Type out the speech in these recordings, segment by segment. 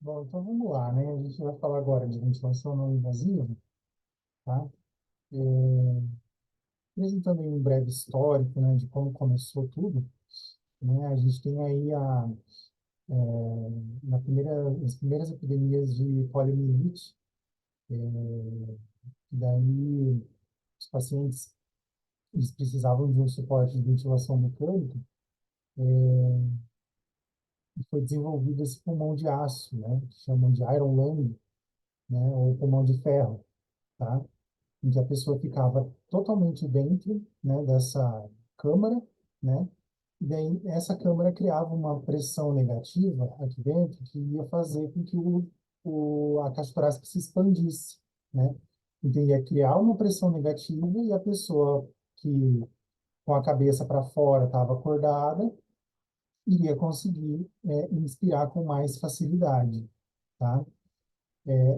Bom, então vamos lá, né? A gente vai falar agora de ventilação não invasiva, tá? É, apresentando aí um breve histórico, né, de como começou tudo, né? A gente tem aí as primeiras epidemias de poliomielite, e daí os pacientes eles precisavam de um suporte de ventilação mecânica, e foi desenvolvido esse pulmão de aço, né, que chamam de Iron Lung, né, ou pulmão de ferro, tá? Em que a pessoa ficava totalmente dentro, né, dessa câmara, né? E daí essa câmara criava uma pressão negativa aqui dentro que ia fazer com que a caixa torácica se expandisse, né? Então ia criar uma pressão negativa e a pessoa que com a cabeça para fora estava acordada iria conseguir inspirar com mais facilidade, tá?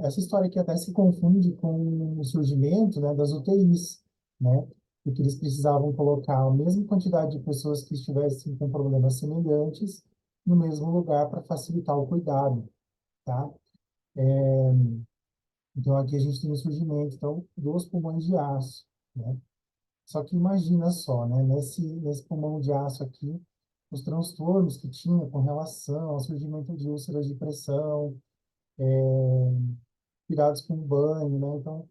Essa história aqui até se confunde com o surgimento, né, das UTIs, né, porque eles precisavam colocar a mesma quantidade de pessoas que estivessem com problemas semelhantes no mesmo lugar para facilitar o cuidado, tá? Então aqui a gente tem o surgimento, então, dos pulmões de aço, né? Só que imagina só, né, nesse pulmão de aço aqui, os transtornos que tinha com relação ao surgimento de úlceras de pressão, cuidados com banho, né? Então,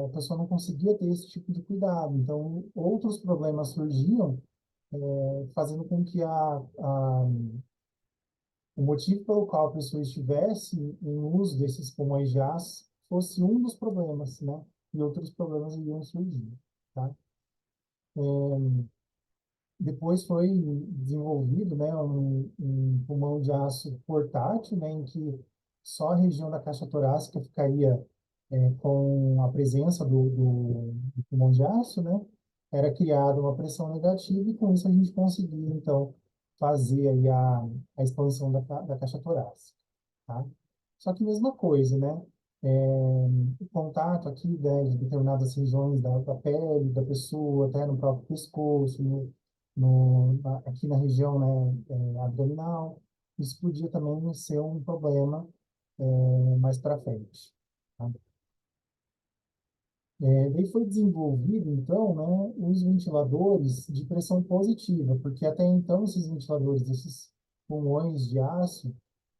a pessoa não conseguia ter esse tipo de cuidado. Então, outros problemas surgiam, fazendo com que o motivo pelo qual a pessoa estivesse em uso desses pulmões de aço fosse um dos problemas, né? E outros problemas iriam surgir, tá? Depois foi desenvolvido, né, um pulmão de aço portátil, né, em que só a região da caixa torácica ficaria com a presença do pulmão de aço, né, era criada uma pressão negativa e com isso a gente conseguia, então, fazer aí a expansão da caixa torácica, tá? Só que mesma coisa, né, o contato aqui, né, de determinadas regiões da pele da pessoa, até no próprio pescoço, aqui na região, né, abdominal, isso podia também ser um problema mais para frente, tá? Daí foi desenvolvido, então, né, os ventiladores de pressão positiva, porque até então esses ventiladores, esses pulmões de aço,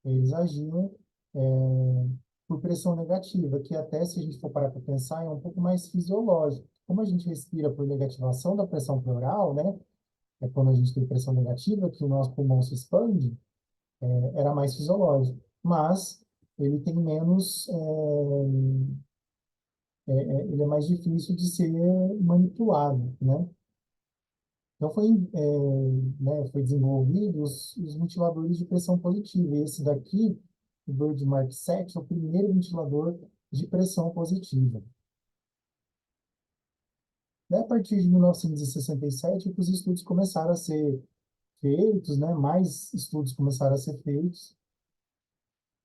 eles agiam por pressão negativa, que até se a gente for parar para pensar, é um pouco mais fisiológico. Como a gente respira por negativação da pressão pleural, né, é quando a gente tem pressão negativa, que o nosso pulmão se expande, era mais fisiológico. Mas ele tem menos, ele é mais difícil de ser manipulado, né? Então foi desenvolvido os ventiladores de pressão positiva. E esse daqui, o Bird Mark 7, é o primeiro ventilador de pressão positiva. Daí, a partir de 1967, que os estudos começaram a ser feitos, né? Mais estudos começaram a ser feitos.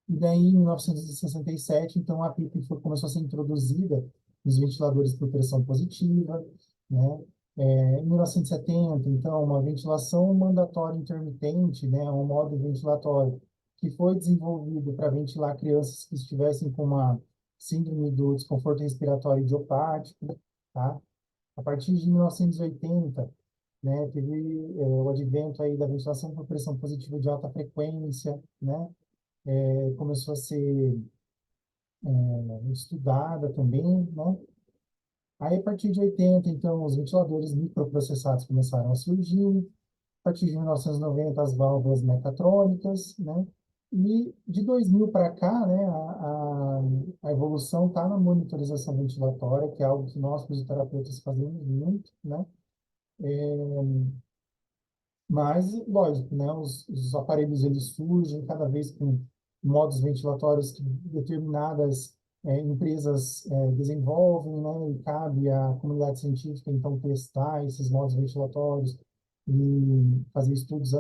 E daí, em 1967, então, a PIP começou a ser introduzida nos ventiladores por pressão positiva, né? Em 1970, então, uma ventilação mandatória intermitente, né? Um modo ventilatório que foi desenvolvido para ventilar crianças que estivessem com uma síndrome do desconforto respiratório idiopático, tá? A partir de 1980, né, teve o advento aí da ventilação por pressão positiva de alta frequência, né? Começou a ser estudada também, né? Aí, a partir de 80, então, os ventiladores microprocessados começaram a surgir. A partir de 1990, as válvulas mecatrônicas, né? E de 2000 para cá, né, a evolução está na monitorização ventilatória, que é algo que nós, fisioterapeutas, fazemos muito, né? Mas, lógico, né, os aparelhos eles surgem cada vez com modos ventilatórios que determinadas empresas desenvolvem, né, e cabe à comunidade científica, então, testar esses modos ventilatórios e fazer estudos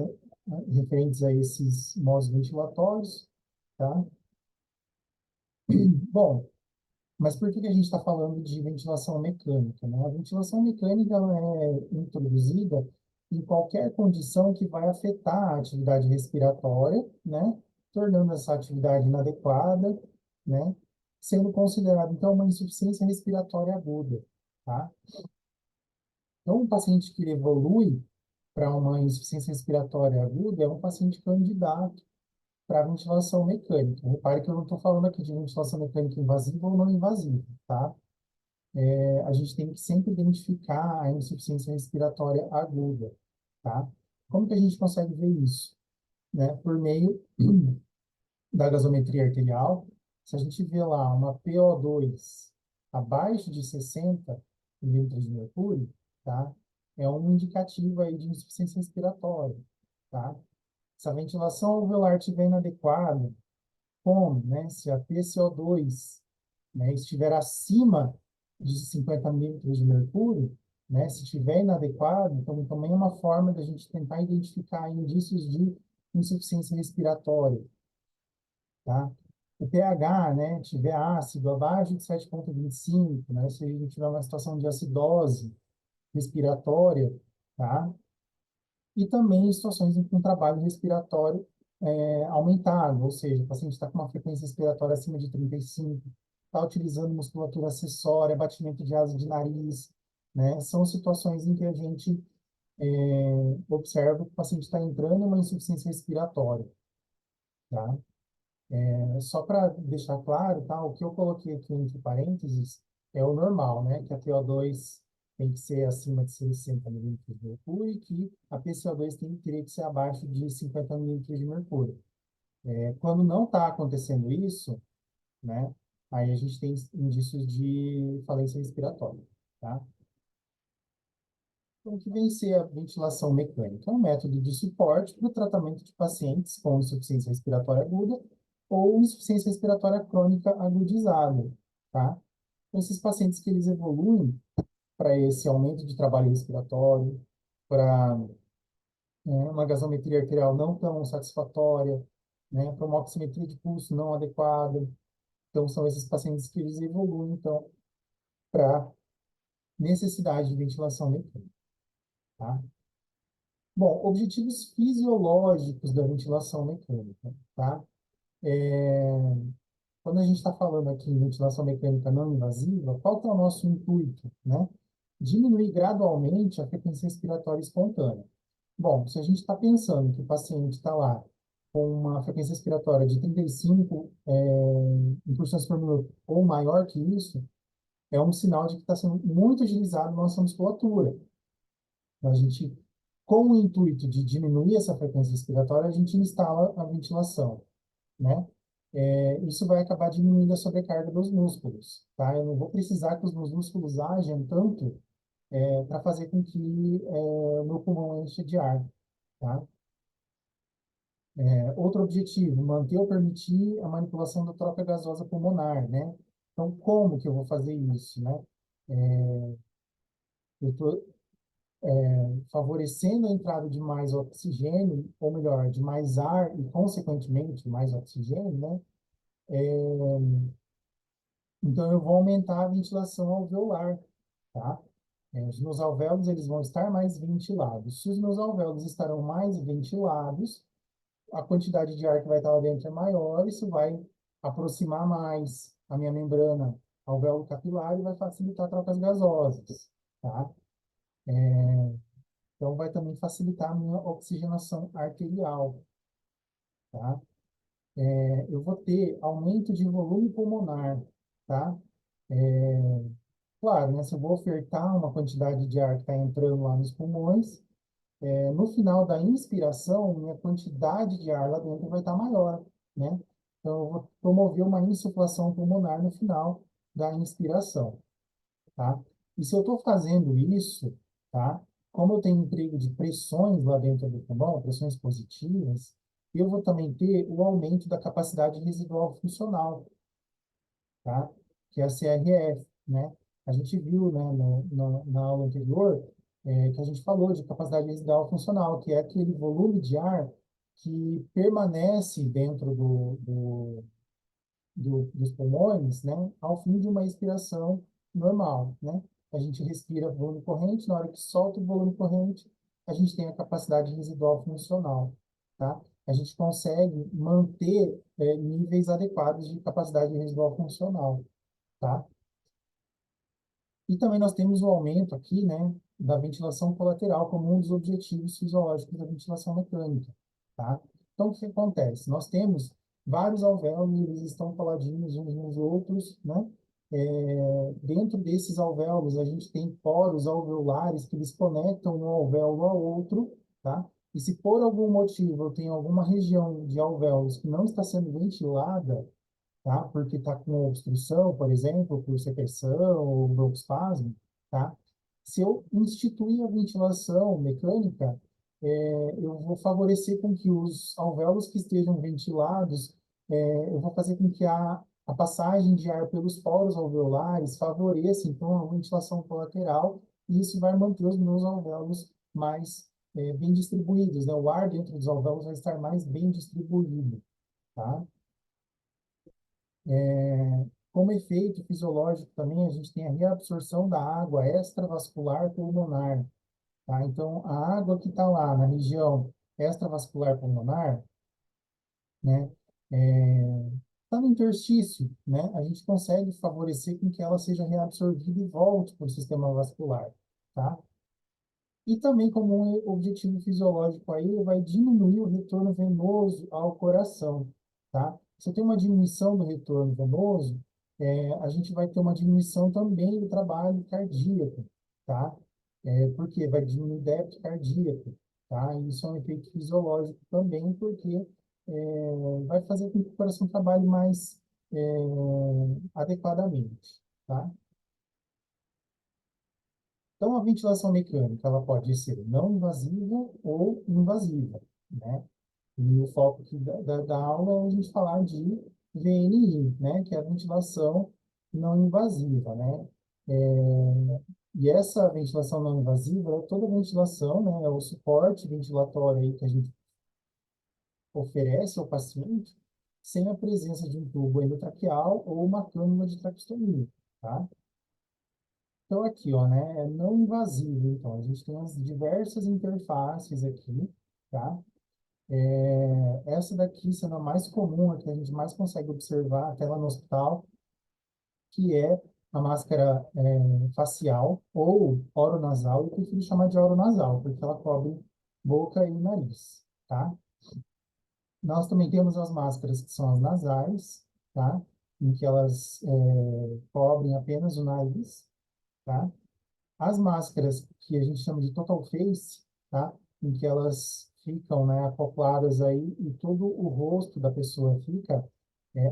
referentes a esses modos ventilatórios, tá? Bom, mas por que que a gente está falando de ventilação mecânica, né? A ventilação mecânica ela é introduzida em qualquer condição que vai afetar a atividade respiratória, né? tornando essa atividade inadequada, né? Sendo considerado, então, uma insuficiência respiratória aguda, tá? Então, um paciente que evolui para uma insuficiência respiratória aguda é um paciente candidato para ventilação mecânica. Repare que eu não estou falando aqui de ventilação mecânica invasiva ou não invasiva, tá? A gente tem que sempre identificar a insuficiência respiratória aguda, tá? Como que a gente consegue ver isso? Né? Por meio da gasometria arterial, se a gente vê lá uma PO2 abaixo de 60 milímetros de mercúrio, tá? É um indicativo aí de insuficiência respiratória, tá? Se a ventilação alveolar estiver inadequada, como, né? Se a PCO2, né, estiver acima de 50 milímetros de mercúrio, né? Se estiver inadequado, então também é uma forma da gente tentar identificar indícios de insuficiência respiratória, tá? O pH, né, tiver ácido abaixo de 7,25, né, se a gente tiver uma situação de acidose respiratória, tá? E também em situações com trabalho respiratório aumentado, ou seja, o paciente está com uma frequência respiratória acima de 35, está utilizando musculatura acessória, batimento de asa de nariz, né? São situações em que a gente observa que o paciente está entrando em uma insuficiência respiratória, tá? Só para deixar claro, tá? O que eu coloquei aqui entre parênteses é o normal, né? Que a PO2 tem que ser acima de 60 milímetros de mercúrio e que a PCO2 teria que ser abaixo de 50 milímetros de mercúrio. Quando não está acontecendo isso, né? Aí a gente tem indícios de falência respiratória, tá? Então, o que vem ser a ventilação mecânica? É um método de suporte para o tratamento de pacientes com insuficiência respiratória aguda ou insuficiência respiratória crônica agudizada, tá? Então, esses pacientes que eles evoluem para esse aumento de trabalho respiratório, para uma gasometria arterial não tão satisfatória, né, para uma oximetria de pulso não adequada. Então, são esses pacientes que eles evoluem, então, para necessidade de ventilação mecânica, tá? Bom, objetivos fisiológicos da ventilação mecânica, tá? É, Quando a gente está falando aqui em ventilação mecânica não invasiva, qual que é o nosso intuito, né? Diminuir gradualmente a frequência respiratória espontânea. Bom, se a gente está pensando que o paciente está lá com uma frequência respiratória de 35 incursões por minuto ou maior que isso, é um sinal de que está sendo muito utilizado nossa musculatura. Então, a gente, com o intuito de diminuir essa frequência respiratória, a gente instala a ventilação, né? Isso vai acabar diminuindo a sobrecarga dos músculos, tá? Eu não vou precisar que os meus músculos ajam tanto para fazer com que o meu pulmão encha de ar, tá? Outro objetivo, manter ou permitir a manipulação da troca gasosa pulmonar, né? Então, como que eu vou fazer isso, né? Eu estou favorecendo a entrada de mais oxigênio, ou melhor, de mais ar e, consequentemente, mais oxigênio, né? Então, eu vou aumentar a ventilação alveolar, tá? Os meus alvéolos, eles vão estar mais ventilados. Se os meus alvéolos estarão mais ventilados, a quantidade de ar que vai estar lá dentro é maior, isso vai aproximar mais a minha membrana alvéolo capilar e vai facilitar trocas gasosas, tá? Então, vai também facilitar a minha oxigenação arterial, tá? Eu vou ter aumento de volume pulmonar, tá? Claro, né? Se eu vou ofertar uma quantidade de ar que está entrando lá nos pulmões, no final da inspiração, minha quantidade de ar lá dentro vai estar maior, né? Então, eu vou promover uma insuflação pulmonar no final da inspiração, tá? E se eu estou fazendo isso, tá? Como eu tenho emprego de pressões lá dentro do pulmão, pressões positivas, eu vou também ter o aumento da capacidade residual funcional, tá? Que é a CRF, né? A gente viu, né, na aula anterior, que a gente falou de capacidade residual funcional, que é aquele volume de ar que permanece dentro dos pulmões, né, ao fim de uma expiração normal, né? A gente respira volume corrente, na hora que solta o volume corrente, a gente tem a capacidade residual funcional, tá? A gente consegue manter níveis adequados de capacidade residual funcional, tá? E também nós temos o aumento aqui, né, da ventilação colateral como um dos objetivos fisiológicos da ventilação mecânica, tá? Então, o que acontece? Nós temos vários alvéolos, eles estão coladinhos uns nos outros, né? Dentro desses alvéolos, a gente tem poros alveolares que eles conectam um alvéolo ao outro, tá? E se por algum motivo eu tenho alguma região de alvéolos que não está sendo ventilada, tá? Porque está com obstrução, por exemplo, por secreção ou broncoespasmo, tá? Se eu instituir a ventilação mecânica, eu vou favorecer com que os alvéolos que estejam ventilados, eu vou fazer com que a passagem de ar pelos poros alveolares favoreça, então, a ventilação colateral, e isso vai manter os meus alvéolos mais bem distribuídos, né? O ar dentro dos alvéolos vai estar mais bem distribuído, tá? Como efeito fisiológico também, a gente tem a reabsorção da água extravascular pulmonar, tá? Então, a água que está lá na região extravascular pulmonar, né, está no interstício, né? A gente consegue favorecer com que ela seja reabsorvida e volte para o sistema vascular, tá? E também como um objetivo fisiológico aí, vai diminuir o retorno venoso ao coração, tá? Se eu tenho uma diminuição do retorno venoso, a gente vai ter uma diminuição também do trabalho cardíaco, tá? Porque vai diminuir o débito cardíaco, tá? E isso é um efeito fisiológico também, porque vai fazer com que o coração trabalhe mais adequadamente, tá? Então, a ventilação mecânica, ela pode ser não invasiva ou invasiva, né? E o foco aqui da aula é a gente falar de VNI, né? Que é a ventilação não invasiva, né? E essa ventilação não invasiva é toda ventilação, né? É o suporte ventilatório aí que a gente oferece ao paciente sem a presença de um tubo endotraqueal ou uma cânula de traqueostomia, tá? Então, aqui, ó, né, é não invasivo. Então, a gente tem as diversas interfaces aqui, tá? Essa daqui sendo a mais comum, a que a gente mais consegue observar até lá no hospital, que é a máscara facial ou oronasal. Eu prefiro chamar de oronasal, porque ela cobre boca e nariz, tá? Nós também temos as máscaras que são as nasais, tá? Em que elas cobrem apenas o nariz, tá? As máscaras que a gente chama de total face, tá? Em que elas ficam, né, acopladas aí e todo o rosto da pessoa fica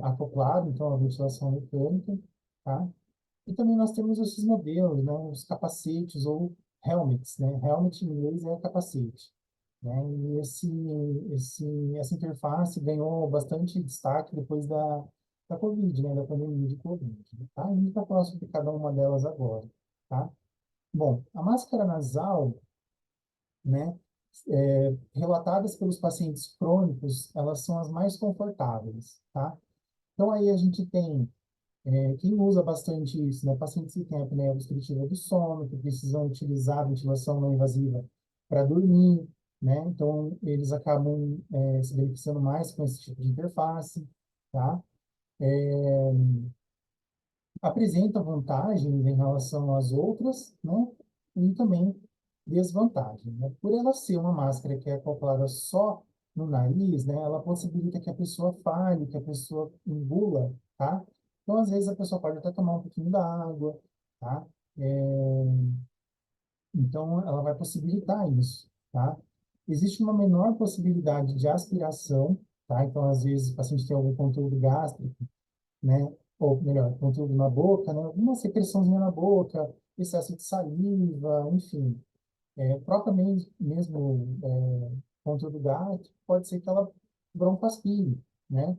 acoplado, então a ventilação mecânica, tá? E também nós temos esses modelos, né, os capacetes ou helmets, né? Helmet em inglês é capacete, né? E essa interface ganhou bastante destaque depois da Covid, né, da pandemia de Covid, tá? A gente vai falar sobre cada uma delas agora, tá? Bom, a máscara nasal, né, relatadas pelos pacientes crônicos, elas são as mais confortáveis, tá? Então, aí a gente tem quem usa bastante isso, né? Pacientes que têm apneia obstrutiva do sono, que precisam utilizar a ventilação não invasiva para dormir, né? Então, eles acabam se beneficiando mais com esse tipo de interface, tá? Apresenta vantagens em relação às outras, né? E também desvantagem, né? Por ela ser uma máscara que é acoplada só no nariz, né? Ela possibilita que a pessoa fale, que a pessoa engula, tá? Então, às vezes, a pessoa pode até tomar um pouquinho da água, tá? Então, ela vai possibilitar isso, tá? Existe uma menor possibilidade de aspiração, tá? Então, às vezes, o paciente tem algum conteúdo gástrico, né? Ou melhor, conteúdo na boca, né? Alguma secreçãozinha na boca, excesso de saliva, enfim. Propriamente mesmo conteúdo gástrico, pode ser que ela broncoaspire, né?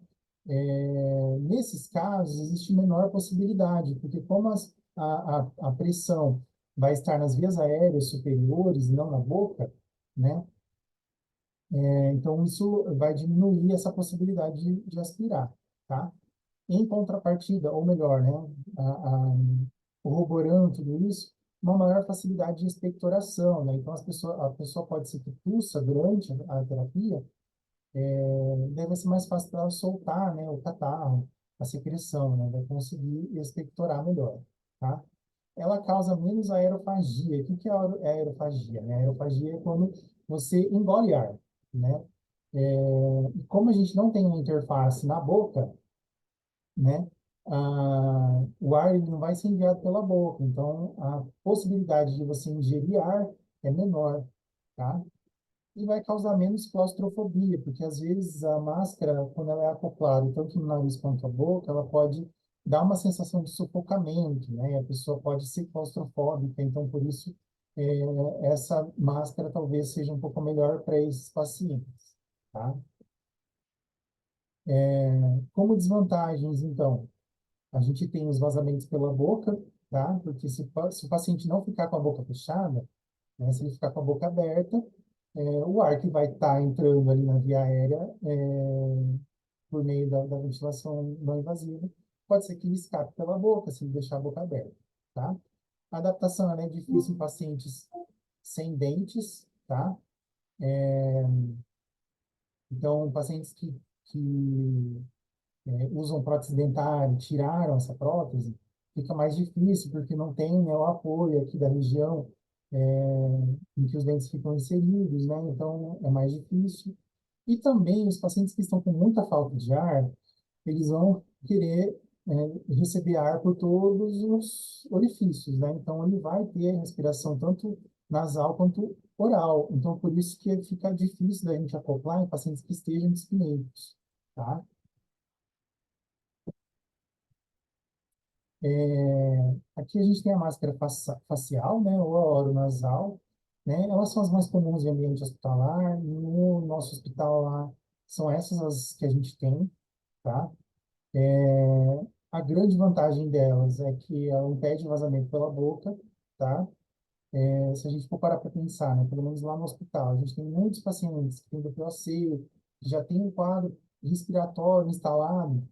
Nesses casos, existe menor possibilidade, porque como a pressão vai estar nas vias aéreas superiores e não na boca, né? Então, isso vai diminuir essa possibilidade de aspirar, tá? Em contrapartida, ou melhor, né, a, a, corroborando tudo isso, uma maior facilidade de expectoração, né? Então, a pessoa pode ser que tussa durante a terapia, deve ser mais fácil para ela soltar, né, o catarro, a secreção, né, vai conseguir expectorar melhor, tá? Ela causa menos aerofagia. O que que é a aerofagia, né? A aerofagia é quando você engole ar, né? E como a gente não tem uma interface na boca, né? O ar ele não vai ser enviado pela boca, então a possibilidade de você ingerir ar é menor, tá? E vai causar menos claustrofobia, porque às vezes a máscara, quando ela é acoplada tanto no nariz quanto na boca, ela pode dar uma sensação de sufocamento, né? E a pessoa pode ser claustrofóbica, então por isso essa máscara talvez seja um pouco melhor para esses pacientes, tá? Como desvantagens, então, a gente tem os vazamentos pela boca, tá? Porque se o paciente não ficar com a boca fechada, né? Se ele ficar com a boca aberta, o ar que vai estar entrando ali na via aérea, por meio da ventilação não invasiva, pode ser que ele escape pela boca, se ele deixar a boca aberta, tá? A adaptação ela é difícil em pacientes sem dentes, tá? Então, pacientes que usam prótese dentária, tiraram essa prótese, fica mais difícil, porque não tem, né, o apoio aqui da região em que os dentes ficam inseridos, né? Então, é mais difícil. E também os pacientes que estão com muita falta de ar, eles vão querer receber ar por todos os orifícios, né? Então, ele vai ter respiração tanto nasal quanto oral. Então, por isso que fica difícil da gente acoplar em pacientes que estejam dispneios, tá? Aqui a gente tem a máscara facial, né, ou a oronassal, né? Elas são as mais comuns em ambiente hospitalar. No nosso hospital lá, são essas as que a gente tem, tá? A grande vantagem delas é que ela impede o vazamento pela boca, tá? Se a gente for parar para pensar, né, pelo menos lá no hospital, a gente tem muitos pacientes que têm DPOC, que já tem um quadro respiratório instalado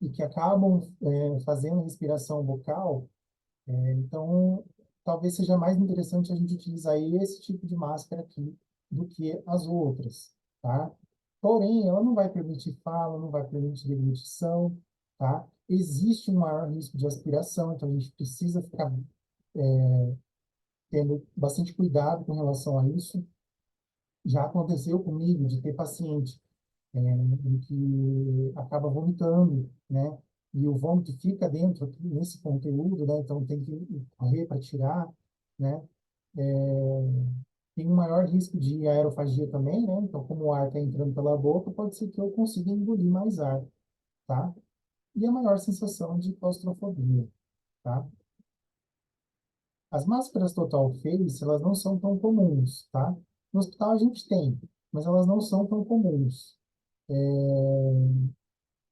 e que acabam fazendo respiração bucal. Então, talvez seja mais interessante a gente utilizar esse tipo de máscara aqui do que as outras, tá? Porém, ela não vai permitir fala, não vai permitir deglutição, tá? Existe um maior risco de aspiração, então a gente precisa ficar tendo bastante cuidado com relação a isso. Já aconteceu comigo de ter paciente em que acaba vomitando, né? E o vômito fica dentro aqui, nesse conteúdo, né? Então tem que correr para tirar, né? Tem um maior risco de aerofagia também, né? Então, como o ar está entrando pela boca, pode ser que eu consiga engolir mais ar, tá? E a maior sensação de claustrofobia, tá? As máscaras total face, elas não são tão comuns, tá? No hospital a gente tem, mas elas não são tão comuns.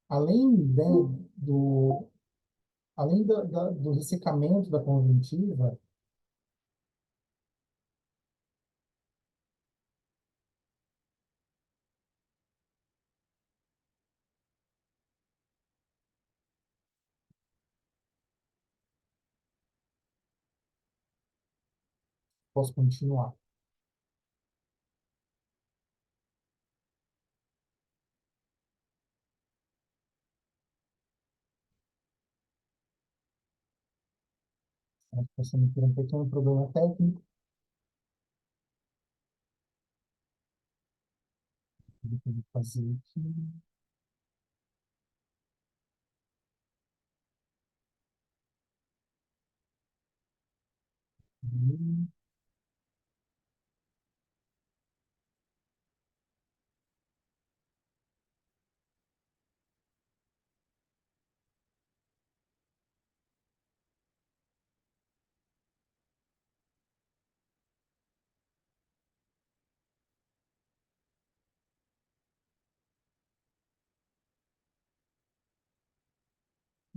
Além, né, do, além do ressecamento da conjuntiva, posso continuar. Passando por um pequeno problema técnico, que eu tenho que fazer aqui.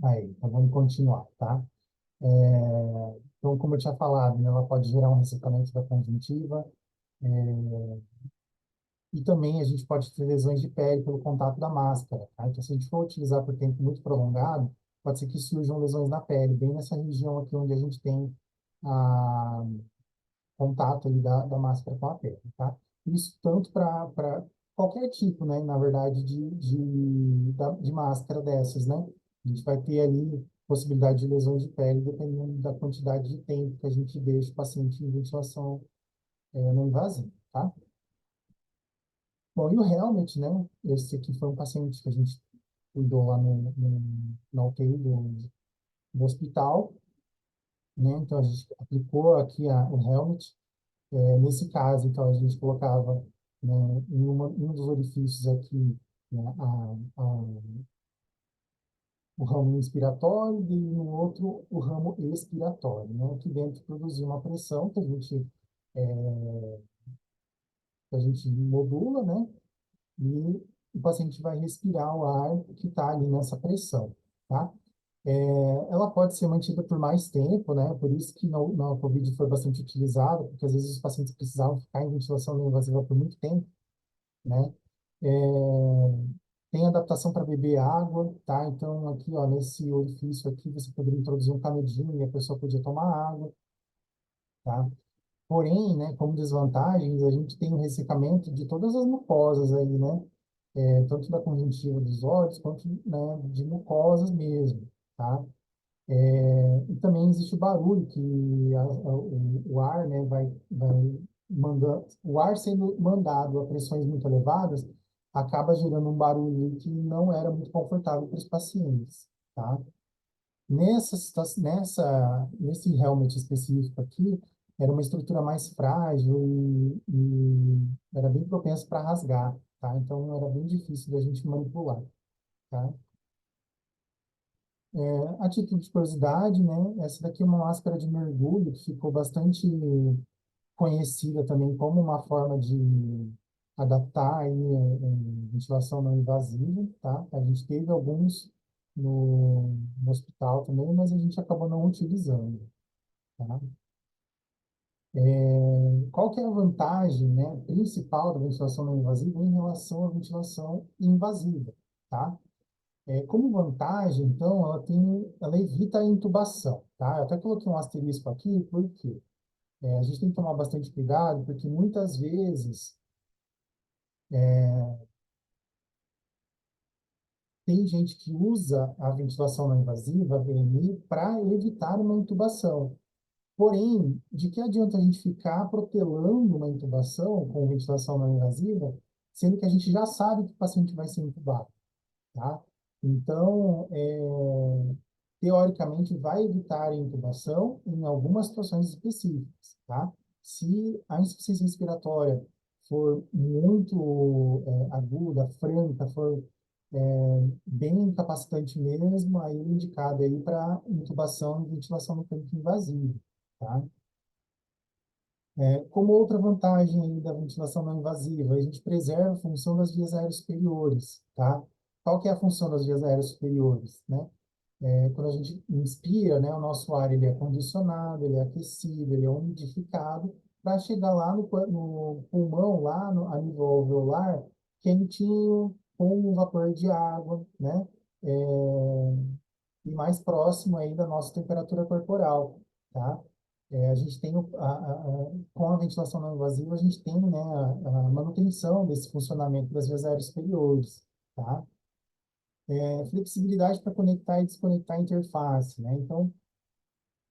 Aí, então vamos continuar, tá? Então, como eu tinha falado, né, ela pode gerar um ressecamento da conjuntiva, e também a gente pode ter lesões de pele pelo contato da máscara, tá? Então, se a gente for utilizar por tempo muito prolongado, pode ser que surjam lesões na pele, bem nessa região aqui onde a gente tem a contato ali da máscara com a pele, tá? Isso tanto para qualquer tipo, né, na verdade, de máscara dessas, né? A gente vai ter ali possibilidade de lesões de pele, dependendo da quantidade de tempo que a gente deixa o paciente em ventilação não invasiva, tá? Bom, e o Helmet, né? Esse aqui foi um paciente que a gente cuidou lá na UTI do hospital, né? Então, a gente aplicou aqui o Helmet. Nesse caso, então, a gente colocava, né, em um dos orifícios aqui, né, o ramo inspiratório e no outro o ramo expiratório, né? Aqui dentro produzir uma pressão que a gente modula, né? E o paciente vai respirar o ar que está ali nessa pressão, tá? Ela pode ser mantida por mais tempo, né? Por isso que na COVID foi bastante utilizada, porque às vezes os pacientes precisavam ficar em ventilação não invasiva por muito tempo, né? É, tem adaptação para beber água, tá? Então, aqui, ó, nesse orifício aqui, você poderia introduzir um canudinho e a pessoa podia tomar água, tá? Porém, né, como desvantagens, a gente tem o ressecamento de todas as mucosas aí, né? Tanto da conjuntiva dos olhos, quanto, né, de mucosas mesmo, tá? E também existe o barulho que o ar, né, vai mandando, o ar sendo mandado a pressões muito elevadas, acaba gerando um barulho que não era muito confortável para os pacientes, tá? Nesse helmet específico aqui, era uma estrutura mais frágil e era bem propensa para rasgar, tá? Então, era bem difícil da gente manipular, tá? A título de curiosidade, né? Essa daqui é uma máscara de mergulho que ficou bastante conhecida também como uma forma de adaptar aí, ventilação não invasiva, tá? A gente teve alguns no hospital também, mas a gente acabou não utilizando, tá? Qual que é a vantagem, né, principal da ventilação não invasiva em relação à ventilação invasiva, tá? Como vantagem, então, ela evita a intubação, tá? Eu até coloquei um asterisco aqui, porque a gente tem que tomar bastante cuidado, porque muitas vezes tem gente que usa a ventilação não invasiva, a VNI, para evitar uma intubação. Porém, de que adianta a gente ficar protelando uma intubação com ventilação não invasiva, sendo que a gente já sabe que o paciente vai ser intubado, tá? Então, teoricamente, vai evitar a intubação em algumas situações específicas, tá? Se a insuficiência respiratória for muito aguda, franca, for bem incapacitante mesmo, aí é indicado aí para intubação e ventilação mecânica invasiva, tá? Como outra vantagem aí da ventilação não invasiva, a gente preserva a função das vias aéreas superiores, tá? Qual que é a função das vias aéreas superiores, né? Quando a gente inspira, né, o nosso ar ele é condicionado, ele é aquecido, ele é umidificado, para chegar lá no pulmão, lá a nível alveolar, quentinho, com um vapor de água, né? E mais próximo aí da nossa temperatura corporal, tá? A gente tem, com a ventilação não invasiva, a gente tem, né, a manutenção desse funcionamento das vias aéreas superiores, tá? Flexibilidade para conectar e desconectar a interface, né? Então,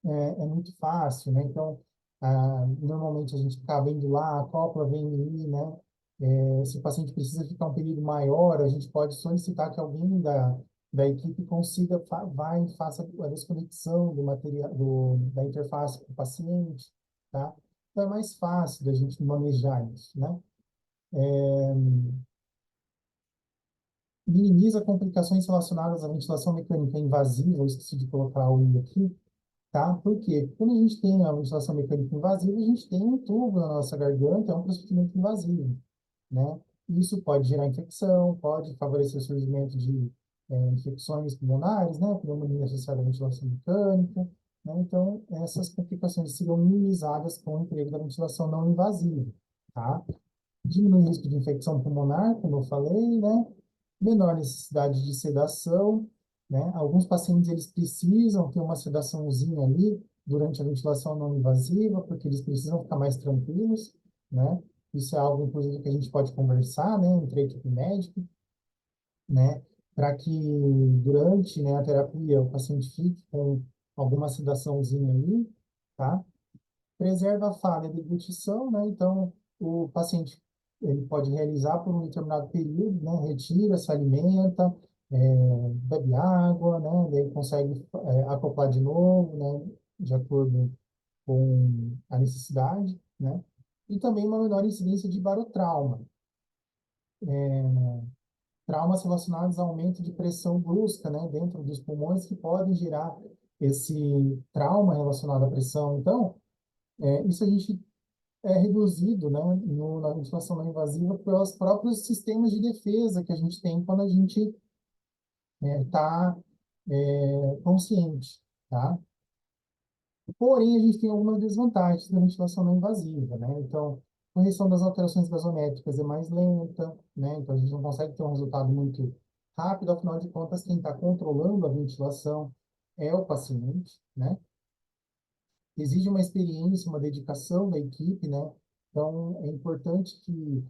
é muito fácil, né? Então, normalmente a gente acaba indo lá, acopla a VNI, né? Se o paciente precisa ficar um período maior, a gente pode solicitar que alguém da equipe consiga, vá e faça a desconexão do material, da interface para o paciente, tá? Então, é mais fácil da gente manejar isso, né? Minimiza complicações relacionadas à ventilação mecânica invasiva, eu esqueci de colocar o I aqui, tá? Por quê? Quando a gente tem a ventilação mecânica invasiva, a gente tem um tubo na nossa garganta, é um procedimento invasivo, né? Isso pode gerar infecção, pode favorecer o surgimento de infecções pulmonares, né? Pneumonia associada à ventilação mecânica, né? Então, essas complicações seriam minimizadas com o emprego da ventilação não invasiva, tá? Diminui o risco de infecção pulmonar, como eu falei, né? Menor necessidade de sedação, né? Alguns pacientes, eles precisam ter uma sedaçãozinha ali durante a ventilação não invasiva, porque eles precisam ficar mais tranquilos, né? Isso é algo, inclusive, que a gente pode conversar, né, entre a equipe médica, né, para que durante, né, a terapia o paciente fique com alguma sedaçãozinha ali, tá? Preserva a falha de deglutição, né? Então, o paciente ele pode realizar por um determinado período, né? Retira, se alimenta, bebe água, né? Daí consegue acoplar de novo, né? De acordo com a necessidade, né? E também uma menor incidência de barotrauma. Traumas relacionados ao aumento de pressão brusca, né? Dentro dos pulmões que podem gerar esse trauma relacionado à pressão. Então, isso a gente reduzido, né, na ventilação não invasiva pelos próprios sistemas de defesa que a gente tem quando a gente está consciente, tá? Porém, a gente tem algumas desvantagens da ventilação não invasiva, né? Então, a correção das alterações gasométricas é mais lenta, né? Então, a gente não consegue ter um resultado muito rápido, afinal de contas, quem está controlando a ventilação é o paciente, né? Exige uma experiência, uma dedicação da equipe, né? Então, é importante que,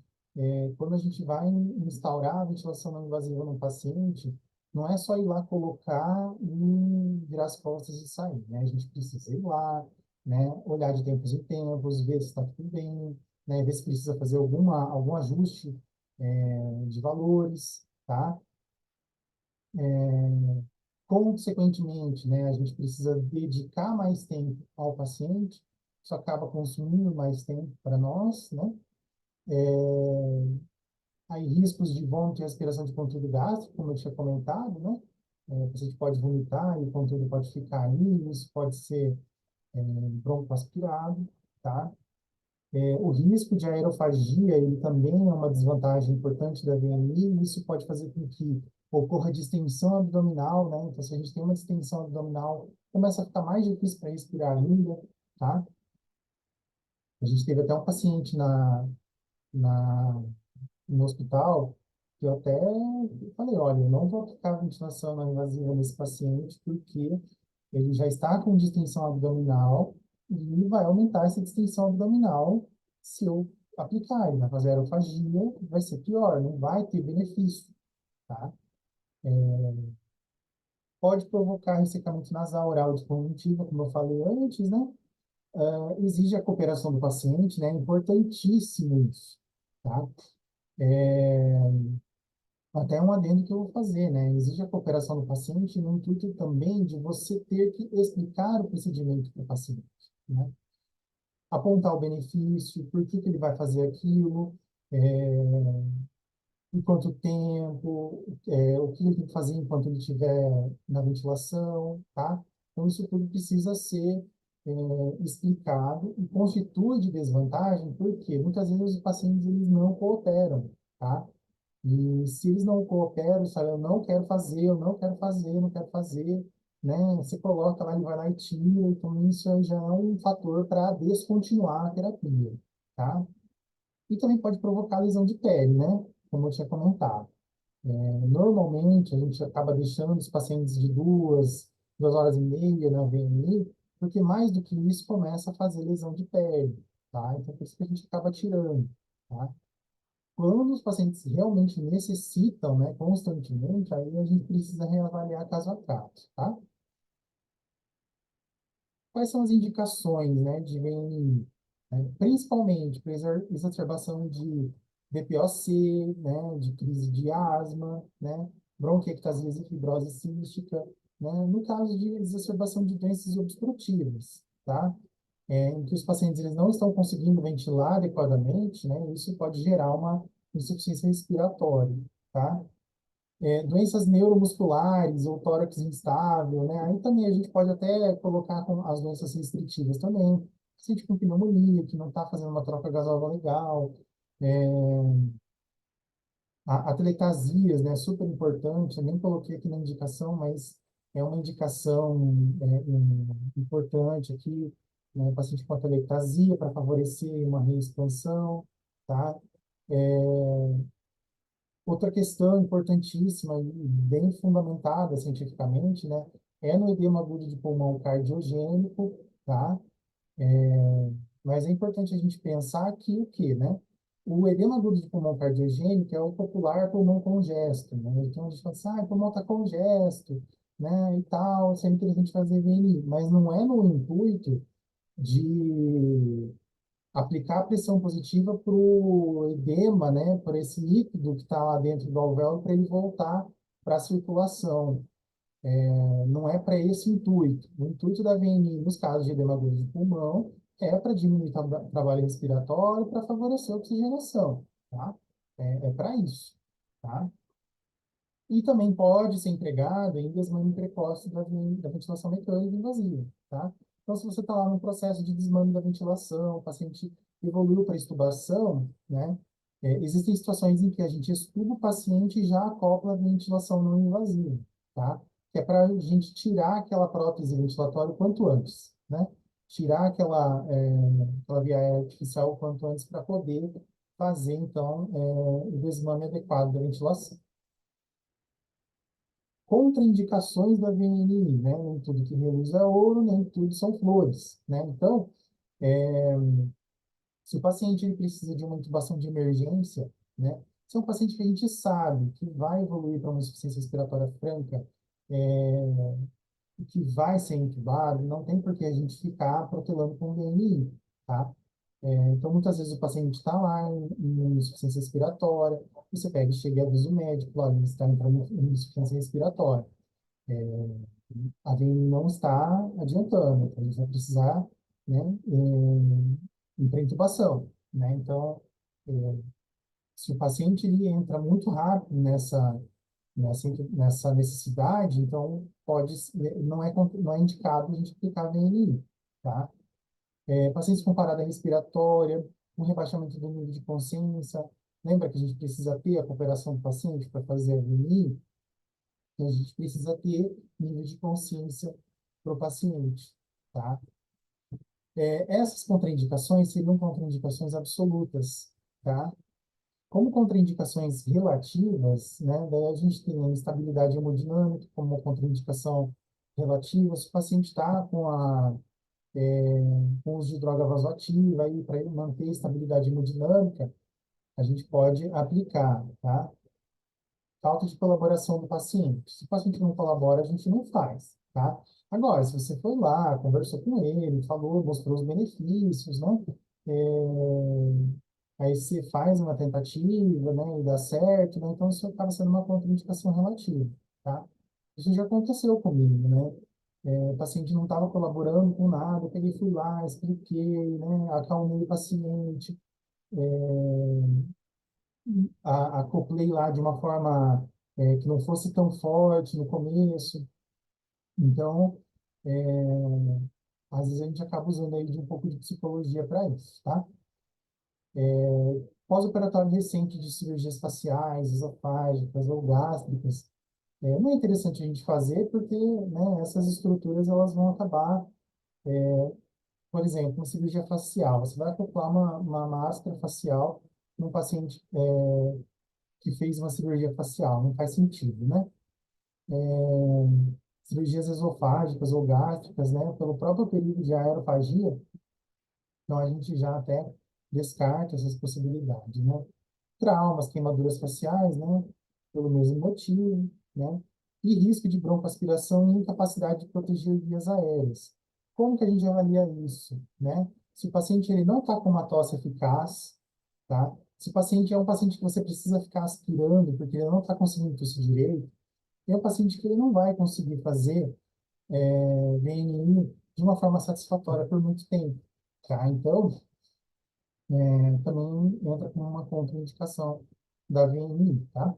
quando a gente vai instaurar a ventilação não invasiva no paciente, não é só ir lá colocar e virar as costas e sair, né? A gente precisa ir lá, né? Olhar de tempos em tempos, ver se está tudo bem, né? Ver se precisa fazer algum ajuste, de valores, tá? Consequentemente, né, a gente precisa dedicar mais tempo ao paciente, isso acaba consumindo mais tempo para nós, né? Aí riscos de vômito e aspiração de conteúdo gástrico, como eu tinha comentado, né? O paciente pode vomitar e o conteúdo pode ficar ali, isso pode ser broncoaspirado, tá? O risco de aerofagia, ele também é uma desvantagem importante da VMI, isso pode fazer com que ocorra distensão abdominal, né? Então, se a gente tem uma distensão abdominal, começa a ficar mais difícil para respirar ainda, tá? A gente teve até um paciente na, no hospital que eu até falei, olha, eu não vou aplicar ventilação não invasiva nesse paciente porque ele já está com distensão abdominal e vai aumentar essa distensão abdominal se eu aplicar. Ele vai fazer aerofagia, vai ser pior, não vai ter benefício, tá? Pode provocar ressecamento nasal, oral de conjuntiva, como eu falei antes, né? Exige a cooperação do paciente, né? É importantíssimo isso, tá? Até um adendo que eu vou fazer, né? Exige a cooperação do paciente no intuito também de você ter que explicar o procedimento para o paciente, né? Apontar o benefício, por que que ele vai fazer aquilo, é, em quanto tempo, o que ele tem que fazer enquanto ele estiver na ventilação, tá? Então, isso tudo precisa ser explicado e constitui de desvantagem, porque muitas vezes os pacientes eles não cooperam, tá? E se eles não cooperam, sabe, eu não quero fazer, eu não quero fazer, eu não quero fazer, né? Você coloca lá, ele vai lá e tira, então isso aí já é um fator para descontinuar a terapia, tá? E também pode provocar lesão de pele, né? Como eu tinha comentado. Normalmente, a gente acaba deixando os pacientes de 2 horas e meia na VMI, porque mais do que isso começa a fazer lesão de pele, tá? Então, por isso que a gente acaba tirando, tá? Quando os pacientes realmente necessitam, né, constantemente, aí a gente precisa reavaliar caso a caso, tá? Quais são as indicações, né, de VNI? Principalmente para exacerbação de VPOC, né, de crise de asma, né, bronquiectasias e fibrose cística, né, no caso de exacerbação de doenças obstrutivas, tá? Em que os pacientes eles não estão conseguindo ventilar adequadamente, né, isso pode gerar uma insuficiência respiratória, tá? Doenças neuromusculares ou tórax instável, né? Aí também a gente pode até colocar com as doenças restritivas também. Paciente com pneumonia, que não está fazendo uma troca gasosa legal. É, atelectasias, né? Super importante. Eu nem coloquei aqui na indicação, mas é uma indicação importante aqui, né? Paciente com atelectasia para favorecer uma reexpansão, tá? Outra questão importantíssima e bem fundamentada cientificamente, né, é no edema agudo de pulmão cardiogênico, tá? Mas é importante a gente pensar que o quê, né? O edema agudo de pulmão cardiogênico é o popular pulmão congesto, né? Então a gente fala assim, ah, o pulmão está congesto, né, e tal, sempre que a gente fazer VNI, mas não é no intuito de aplicar a pressão positiva para o edema, né, para esse líquido que está lá dentro do alvéolo, para ele voltar para a circulação. Não é para esse intuito. O intuito da VNI, nos casos de edema agudo de pulmão, é para diminuir o trabalho respiratório, para favorecer a oxigenação, tá? É para isso, tá? E também pode ser empregado em desmame precoce da ventilação mecânica invasiva, tá? Então, se você está lá no processo de desmame da ventilação, o paciente evoluiu para extubação, né? Existem situações em que a gente extuba o paciente e já acopla a ventilação não invasiva, tá? Que é para a gente tirar aquela prótese ventilatória o quanto antes, né? Tirar aquela via aérea artificial o quanto antes para poder fazer, então, o desmame adequado da ventilação. Contraindicações da VNI, né? Nem tudo que reluz é ouro, nem tudo são flores, né? Então, se o paciente ele precisa de uma intubação de emergência, né? Se é um paciente que a gente sabe que vai evoluir para uma insuficiência respiratória franca, é, que vai ser entubado, não tem por que a gente ficar protelando com VNI, tá? Então, muitas vezes o paciente está lá em insuficiência respiratória, você pega e chega e avisa o médico, lá, ele está entrando em insuficiência respiratória. A VNI não está adiantando, então a gente vai precisar, né, ir para intubação, né? Então, é, se o paciente ele entra muito rápido nessa necessidade, então não é indicado a gente aplicar VNI, tá? Pacientes com parada respiratória, um rebaixamento do nível de consciência, lembra que a gente precisa ter a cooperação do paciente para fazer a VNI? Então, a gente precisa ter nível de consciência para o paciente, tá? Essas contraindicações seriam contraindicações absolutas, tá? Como contraindicações relativas, né, daí a gente tem a instabilidade hemodinâmica como uma contraindicação relativa. Se o paciente está com uso de droga vasoativa, aí para manter a estabilidade hemodinâmica, a gente pode aplicar, tá? Falta de colaboração do paciente. Se o paciente não colabora, a gente não faz, tá? Agora, se você foi lá, conversou com ele, falou, mostrou os benefícios, né? Aí você faz uma tentativa, né, e dá certo, né? Então isso acaba sendo uma contraindicação relativa, tá? Isso já aconteceu comigo, né? O paciente não estava colaborando com nada, eu peguei, fui lá, expliquei, né? Acalmei o paciente, acoplei lá de uma forma que não fosse tão forte no começo. Então, é, às vezes a gente acaba usando aí de um pouco de psicologia para isso, tá? Pós-operatório recente de cirurgias faciais, esofágicas ou gástricas, não é interessante a gente fazer porque, né, essas estruturas elas vão acabar, por exemplo, uma cirurgia facial. Você vai acoplar uma máscara facial num paciente que fez uma cirurgia facial, não faz sentido, né? Cirurgias esofágicas ou gástricas, né, pelo próprio período de aerofagia, então a gente já até descarta essas possibilidades, né? Traumas, queimaduras faciais, né, pelo mesmo motivo, né? E risco de broncoaspiração e incapacidade de proteger vias aéreas. Como que a gente avalia isso, né? Se o paciente ele não está com uma tosse eficaz, tá? Se o paciente é um paciente que você precisa ficar aspirando porque ele não está conseguindo tossir direito, tem um paciente que ele não vai conseguir fazer VNI de uma forma satisfatória por muito tempo, tá? Então, também entra como uma contraindicação da VNI, tá?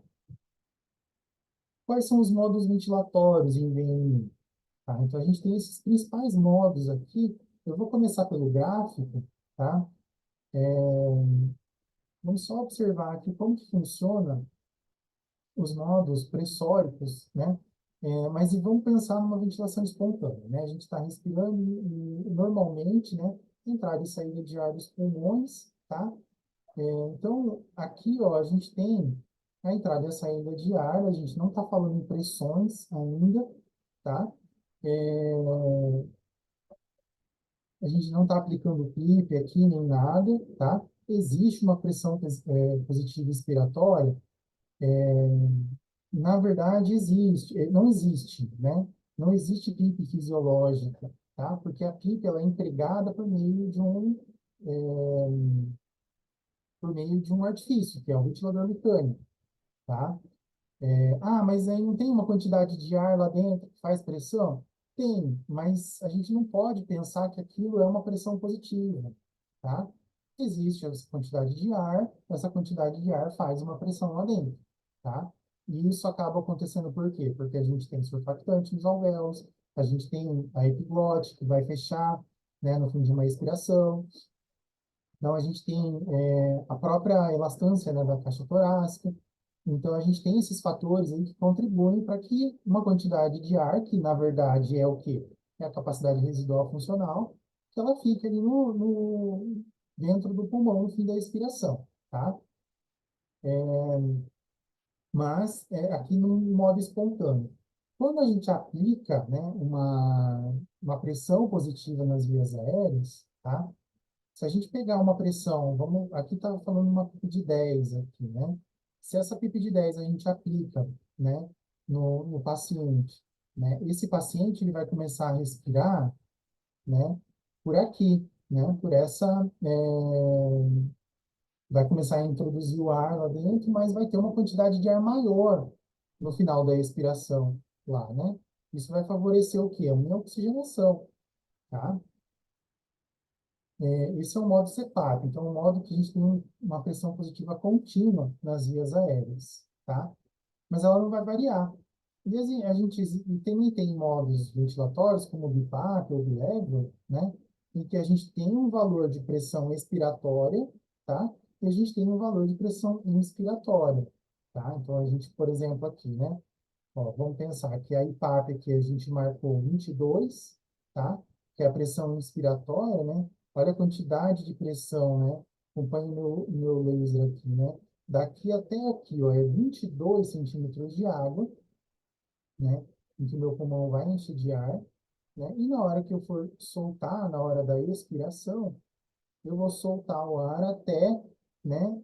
Quais são os modos ventilatórios em VNI? Tá? Então, a gente tem esses principais modos aqui. Eu vou começar pelo gráfico, tá? Vamos só observar aqui como que funciona os modos pressóricos, né? Mas e vamos pensar numa ventilação espontânea, né? A gente está respirando e, normalmente, né? Entrada e saída de ar dos pulmões, tá? Então, aqui, ó, a gente tem a entrada e a saída de ar, a gente não está falando em pressões ainda, tá? A gente não está aplicando PIP aqui nem nada, tá? existe uma pressão positiva expiratória, na verdade existe, não existe, né? Não existe PIP fisiológica, tá? Porque a PIP ela é empregada por meio de um artifício, que é o ventilador mecânico, tá? Mas aí não tem uma quantidade de ar lá dentro que faz pressão? Tem, mas a gente não pode pensar que aquilo é uma pressão positiva, tá? Existe essa quantidade de ar, essa quantidade de ar faz uma pressão lá dentro, tá? E isso acaba acontecendo por quê? Porque a gente tem surfactante nos alvéolos, a gente tem a epiglote que vai fechar, né, no fim de uma expiração. Então, a gente tem a própria elastância, né, da caixa torácica. Então, a gente tem esses fatores aí que contribuem para que uma quantidade de ar, que na verdade é o quê? É a capacidade residual funcional, que ela fique ali dentro do pulmão no fim da expiração, tá? Mas aqui no modo espontâneo. Quando a gente aplica, né, uma pressão positiva nas vias aéreas, tá? Se a gente pegar uma pressão, vamos, aqui está falando uma PIP de 10 aqui, né? Se essa PIP de 10 a gente aplica, né, no paciente, né? Esse paciente ele vai começar a respirar, né, por aqui, né? Vai começar a introduzir o ar lá dentro, mas vai ter uma quantidade de ar maior no final da expiração lá, né? Isso vai favorecer o quê? A minha oxigenação, tá? Esse é o modo CPAP, então é um modo que a gente tem uma pressão positiva contínua nas vias aéreas, tá? Mas ela não vai variar. E assim, a gente também tem modos ventilatórios, como o BIPAP ou o BILEVEL, né? Em que a gente tem um valor de pressão expiratória, tá? E a gente tem um valor de pressão inspiratória, tá? Então, a gente, por exemplo, aqui, né? Ó, vamos pensar que a IPAP aqui a gente marcou 22, tá? Que é a pressão inspiratória, né? Olha a quantidade de pressão, né? Acompanhe meu laser aqui, né? Daqui até aqui, ó, é 22 centímetros de água, né? Em que meu pulmão vai encher de ar, né? E na hora que eu for soltar, na hora da expiração, eu vou soltar o ar até, né?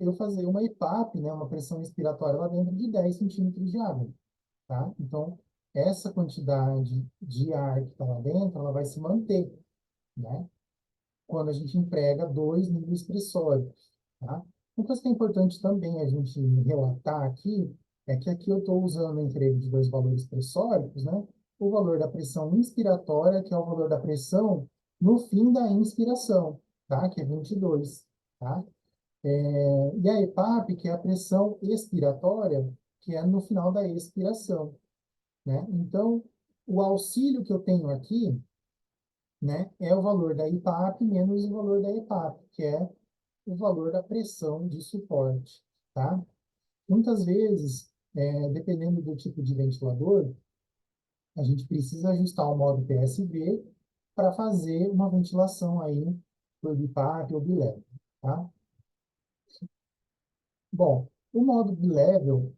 Eu fazer uma IPAP, né? Uma pressão inspiratória lá dentro de 10 centímetros de água, tá? Então, essa quantidade de ar que está lá dentro, ela vai se manter, né? Quando a gente emprega dois níveis pressóricos, tá? Uma coisa que é importante também a gente relatar aqui é que aqui eu estou usando o emprego de dois valores pressóricos, né? O valor da pressão inspiratória, que é o valor da pressão no fim da inspiração, tá? Que é 22, tá? E a EPAP, que é a pressão expiratória, que é no final da expiração, né? Então, o auxílio que eu tenho aqui, né, é o valor da IPAP menos o valor da EPAP, que é o valor da pressão de suporte, tá? Muitas vezes, dependendo do tipo de ventilador, a gente precisa ajustar o modo PSV para fazer uma ventilação aí por BIPAP ou bilevel, tá? Bom, o modo bilevel,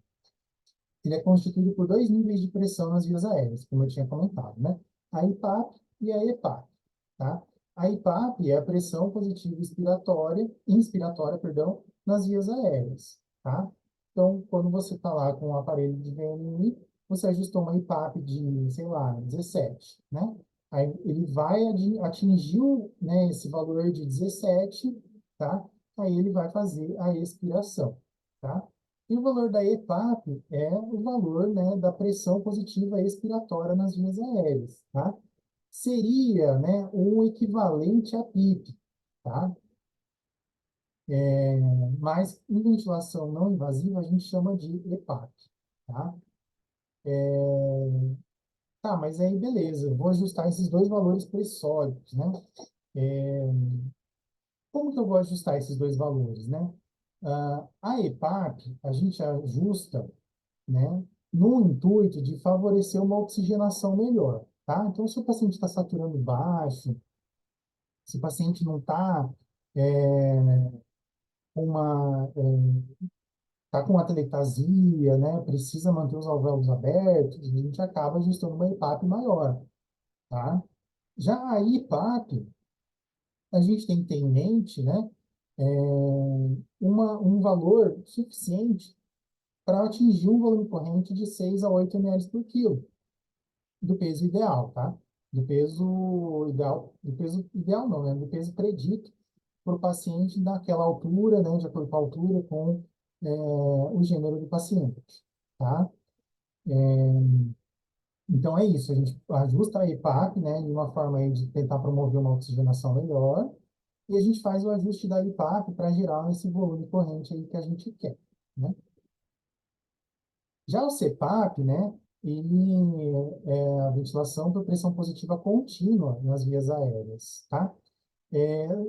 ele é constituído por dois níveis de pressão nas vias aéreas, como eu tinha comentado, né? A IPAP e a EPAP, tá? A IPAP é a pressão positiva inspiratória, perdão, nas vias aéreas, tá? Então, quando você está lá com o aparelho de VNI, você ajustou uma IPAP de, sei lá, 17, né? Aí ele vai atingir, né, esse valor de 17, tá? Aí ele vai fazer a expiração, tá? E o valor da EPAP é o valor, né, da pressão positiva expiratória nas vias aéreas, tá? Seria, né, um equivalente a PIP, tá? Mas em ventilação não invasiva a gente chama de EPAP, tá? Tá, mas aí beleza, eu vou ajustar esses dois valores pressóricos, né? É, Como que eu vou ajustar esses dois valores, né? A EPAP a gente ajusta, né, no intuito de favorecer uma oxigenação melhor, tá? Então, se o paciente está saturando baixo, se o paciente não está tá com atelectasia, né, precisa manter os alvéolos abertos, a gente acaba ajustando uma EPAP maior, tá? Já a IPAP, a gente tem que ter em mente, né, um valor suficiente para atingir um volume corrente de 6 a 8 ml por quilo, do peso ideal, tá? Do peso ideal não, né? Do peso predito para o paciente daquela altura, né? De acordo com a altura, com o gênero do paciente, tá? Então é isso, a gente ajusta a EPAP, né? De uma forma aí de tentar promover uma oxigenação melhor, e a gente faz o ajuste da EPAP para gerar esse volume corrente aí que a gente quer, né? Já o CPAP, né, ele é a ventilação por pressão positiva contínua nas vias aéreas, tá?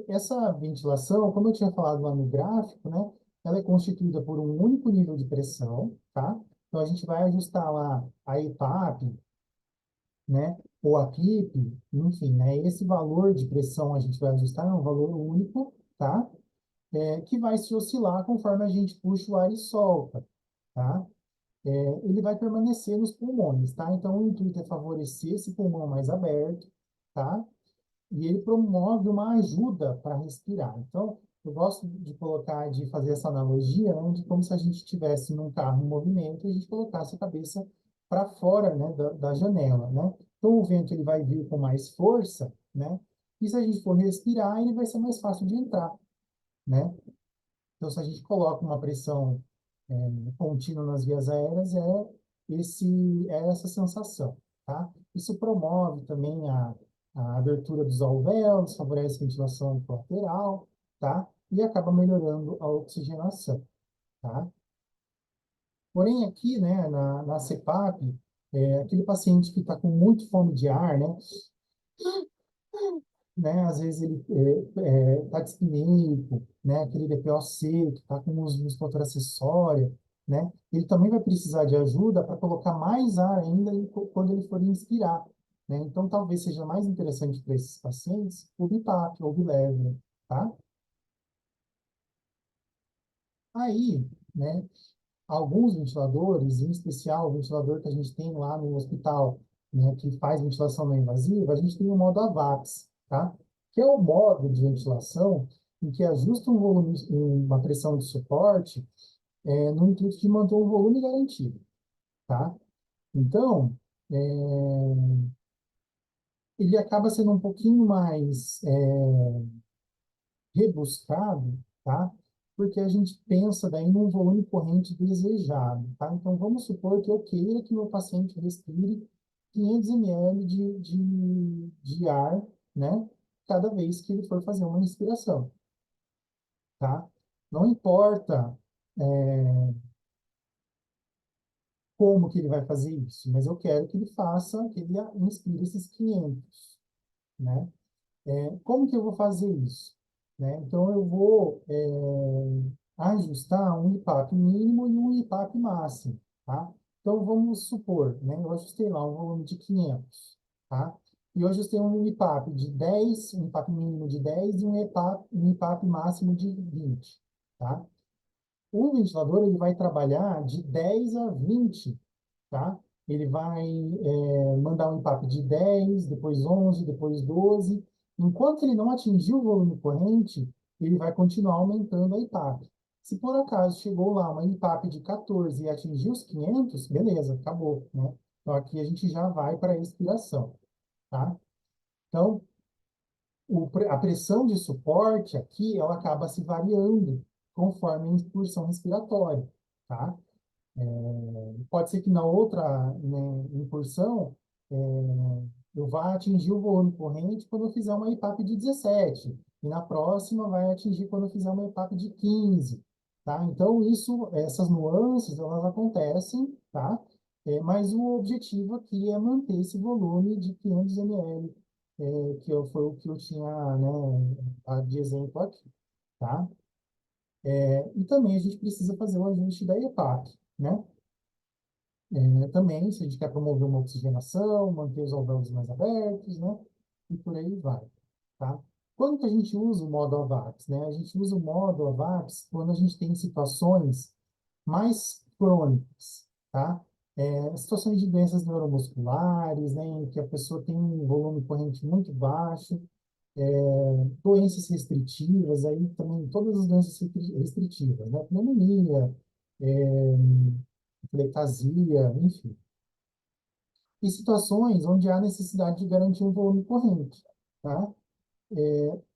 Essa ventilação, como eu tinha falado lá no gráfico, né, ela é constituída por um único nível de pressão, tá? Então, a gente vai ajustar lá a EPAP, né, ou a PIP, enfim, né, esse valor de pressão a gente vai ajustar, é um valor único, tá? Que vai se oscilar conforme a gente puxa o ar e solta, tá? Ele vai permanecer nos pulmões, tá? Então, o intuito é favorecer esse pulmão mais aberto, tá? E ele promove uma ajuda para respirar. Então, eu gosto de colocar, de fazer essa analogia, né, de como se a gente estivesse num carro em movimento e a gente colocasse a cabeça para fora, né, da janela, né? Então, o vento ele vai vir com mais força, né? E se a gente for respirar, ele vai ser mais fácil de entrar, né? Então, se a gente coloca uma pressão contínua nas vias aéreas, é essa sensação, tá? Isso promove também a abertura dos alvéolos, favorece a ventilação lateral, tá? E acaba melhorando a oxigenação, tá? Porém, aqui, né, na CPAP, aquele paciente que está com muito fome de ar, né? Às vezes ele tá dispneico, né? Aquele DPOC que está com musculatura acessória, né? Ele também vai precisar de ajuda para colocar mais ar ainda quando ele for inspirar, né? Então, talvez seja mais interessante para esses pacientes o BiPAP ou Bilevel, tá? Aí, né? Alguns ventiladores, em especial o ventilador que a gente tem lá no hospital, né, que faz ventilação não invasiva, a gente tem o modo AVAX, tá? Que é o modo de ventilação em que ajusta um volume, uma pressão de suporte, no intuito de manter um volume garantido, tá? Então, é, ele acaba sendo um pouquinho mais rebuscado, tá? Porque a gente pensa daí num volume corrente desejado, tá? Então, vamos supor que eu queira que meu paciente respire 500 ml de ar, né? Cada vez que ele for fazer uma inspiração, tá? Não importa, como que ele vai fazer isso, mas eu quero que ele faça, que ele inspire esses 500, né? Como que eu vou fazer isso? Né? Então, eu vou ajustar um IPAP mínimo e um IPAP máximo, tá? Então, vamos supor, né? Eu ajustei lá um volume de 500, tá? E eu ajustei um IPAP de 10, um IPAP mínimo de 10 e um IPAP máximo de 20, tá? O ventilador, ele vai trabalhar de 10 a 20, tá? Ele vai mandar um IPAP de 10, depois 11, depois 12. Enquanto ele não atingir o volume corrente, ele vai continuar aumentando a IPAP. Se por acaso chegou lá uma IPAP de 14 e atingiu os 500, beleza, acabou, né? Então aqui a gente já vai para a expiração, tá? Então, a pressão de suporte aqui, ela acaba se variando conforme a incursão respiratória, tá? Pode ser que na outra, né, incursão, eu vá atingir o volume corrente quando eu fizer uma EPAP de 17, e na próxima vai atingir quando eu fizer uma EPAP de 15, tá? Então, essas nuances, elas acontecem, tá? Mas o objetivo aqui é manter esse volume de 500 ml, foi o que eu tinha, né, de exemplo aqui, tá? E também a gente precisa fazer o ajuste da EPAP, né? Também, se a gente quer promover uma oxigenação, manter os alvéolos mais abertos, né? E por aí vai, tá? Quando que a gente usa o modo AVAX, né? A gente usa o modo AVAX quando a gente tem situações mais crônicas, tá? Situações de doenças neuromusculares, né? Em que a pessoa tem um volume corrente muito baixo, Doenças restritivas, aí também todas as doenças restritivas, né? Pneumonia, é, ectasia, enfim. E situações onde há necessidade de garantir um volume corrente, tá?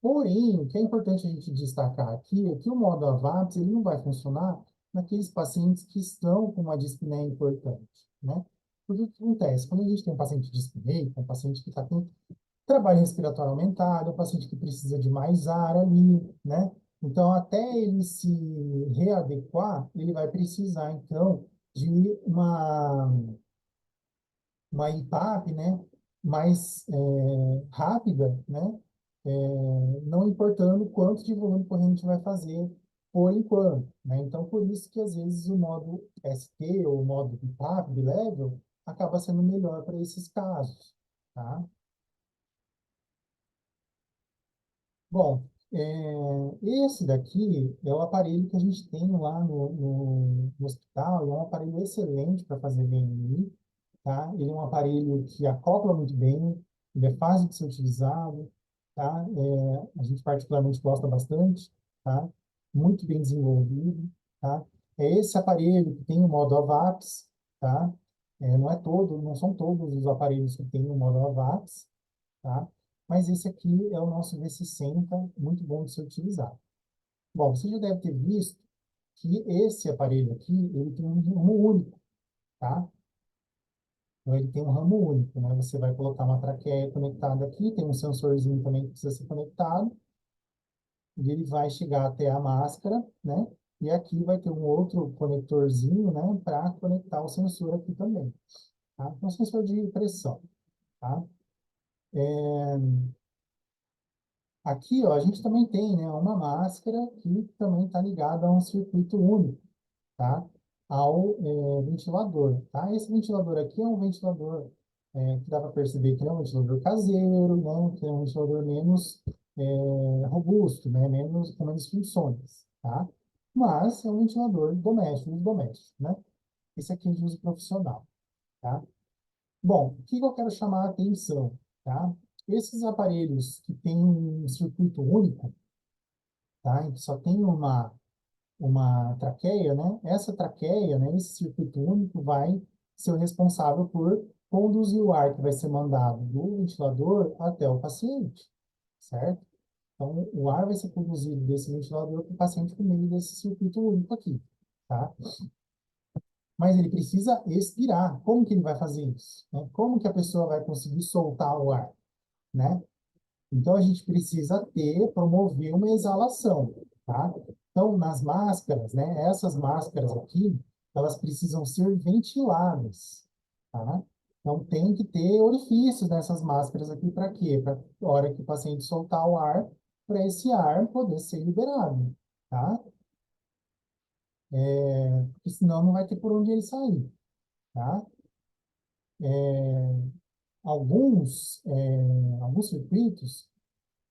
Porém, o que é importante a gente destacar aqui é que o modo AVAPS ele não vai funcionar naqueles pacientes que estão com uma dispneia importante, né? Porque o que acontece? Quando a gente tem um paciente dispneico, um paciente que está com trabalho respiratório aumentado, um paciente que precisa de mais ar ali, né? Então, até ele se readequar, ele vai precisar, então, de uma IPAP, né, mais rápida, né, não importando quanto de volume corrente vai fazer por enquanto, né? Então, por isso que às vezes o modo ST ou o modo IPAP, level, acaba sendo melhor para esses casos, tá? Bom, esse daqui é o aparelho que a gente tem lá no hospital, e é um aparelho excelente para fazer VNI, tá? Ele é um aparelho que acopla muito bem, ele é fácil de ser utilizado, tá? A gente particularmente gosta bastante, tá? Muito bem desenvolvido, tá? É esse aparelho que tem o modo AVAPS, tá? Não são todos os aparelhos que têm o modo AVAPS, tá? Mas esse aqui é o nosso V60, muito bom de ser utilizado. Bom, você já deve ter visto que esse aparelho aqui, ele tem um ramo único, tá? Então, ele tem um ramo único, né? Você vai colocar uma traqueia conectada aqui, tem um sensorzinho também que precisa ser conectado, e ele vai chegar até a máscara, né? E aqui vai ter um outro conectorzinho, né? Para conectar o sensor aqui também, tá? É um sensor de pressão, tá? Aqui, ó, a gente também tem, né, uma máscara que também está ligada a um circuito único, tá? Ao ventilador, tá? Esse ventilador aqui é um ventilador que dá para perceber que é um ventilador caseiro, né? Que é um ventilador menos robusto, né? Com menos funções, tá? Mas é um ventilador doméstico, né? Esse aqui é de uso profissional, tá? Bom, o que eu quero chamar a atenção, tá? Esses aparelhos que têm um circuito único, tá? E que só tem uma traqueia, né? Essa traqueia, né? Esse circuito único vai ser o responsável por conduzir o ar que vai ser mandado do ventilador até o paciente, certo? Então, o ar vai ser conduzido desse ventilador para o paciente por meio desse circuito único aqui, tá? Mas ele precisa expirar. Como que ele vai fazer isso? Né? Como que a pessoa vai conseguir soltar o ar, né? Então, a gente precisa promover uma exalação, tá? Então, nas máscaras, né? Essas máscaras aqui, elas precisam ser ventiladas, tá? Então, tem que ter orifícios nessas máscaras aqui para quê? Para a hora que o paciente soltar o ar, para esse ar poder ser liberado, tá? Porque senão não vai ter por onde ele sair, tá? Alguns circuitos,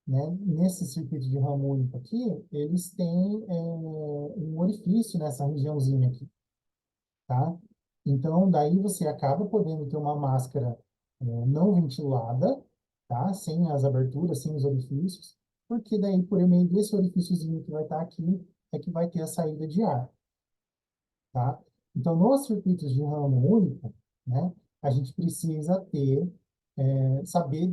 né? Nesse circuito de ramo único aqui, eles têm um orifício nessa regiãozinha aqui, tá? Então, daí você acaba podendo ter uma máscara não ventilada, tá? Sem as aberturas, sem os orifícios, porque daí, por meio desse orifíciozinho que vai estar aqui, é que vai ter a saída de ar, tá? Então, nos circuitos de ramo único, né? A gente precisa saber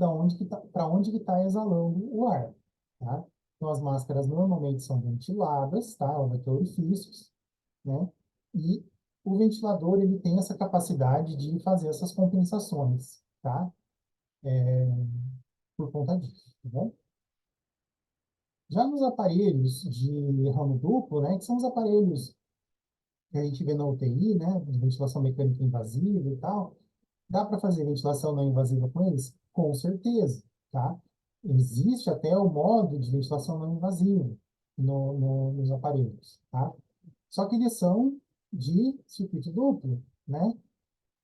para onde que está exalando o ar, tá? Então, as máscaras normalmente são ventiladas, tá? Ela vai ter orifícios, né? E o ventilador, ele tem essa capacidade de fazer essas compensações, tá? Por conta disso, tá bom? Já nos aparelhos de ramo duplo, né? Que são os aparelhos que a gente vê na UTI, né? De ventilação mecânica invasiva e tal. Dá para fazer ventilação não invasiva com eles? Com certeza, tá? Existe até o modo de ventilação não invasiva nos aparelhos, tá? Só que eles são de circuito duplo, né?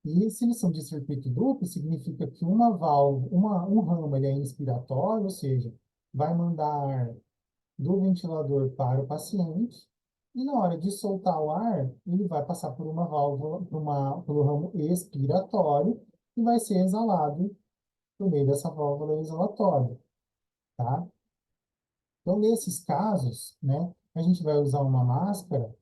E se eles são de circuito duplo, significa que um ramo ele é inspiratório, ou seja, vai mandar ar do ventilador para o paciente, e na hora de soltar o ar, ele vai passar por uma válvula, pelo ramo expiratório, e vai ser exalado por meio dessa válvula exalatória. tá? Então, nesses casos, né, a gente vai usar uma máscara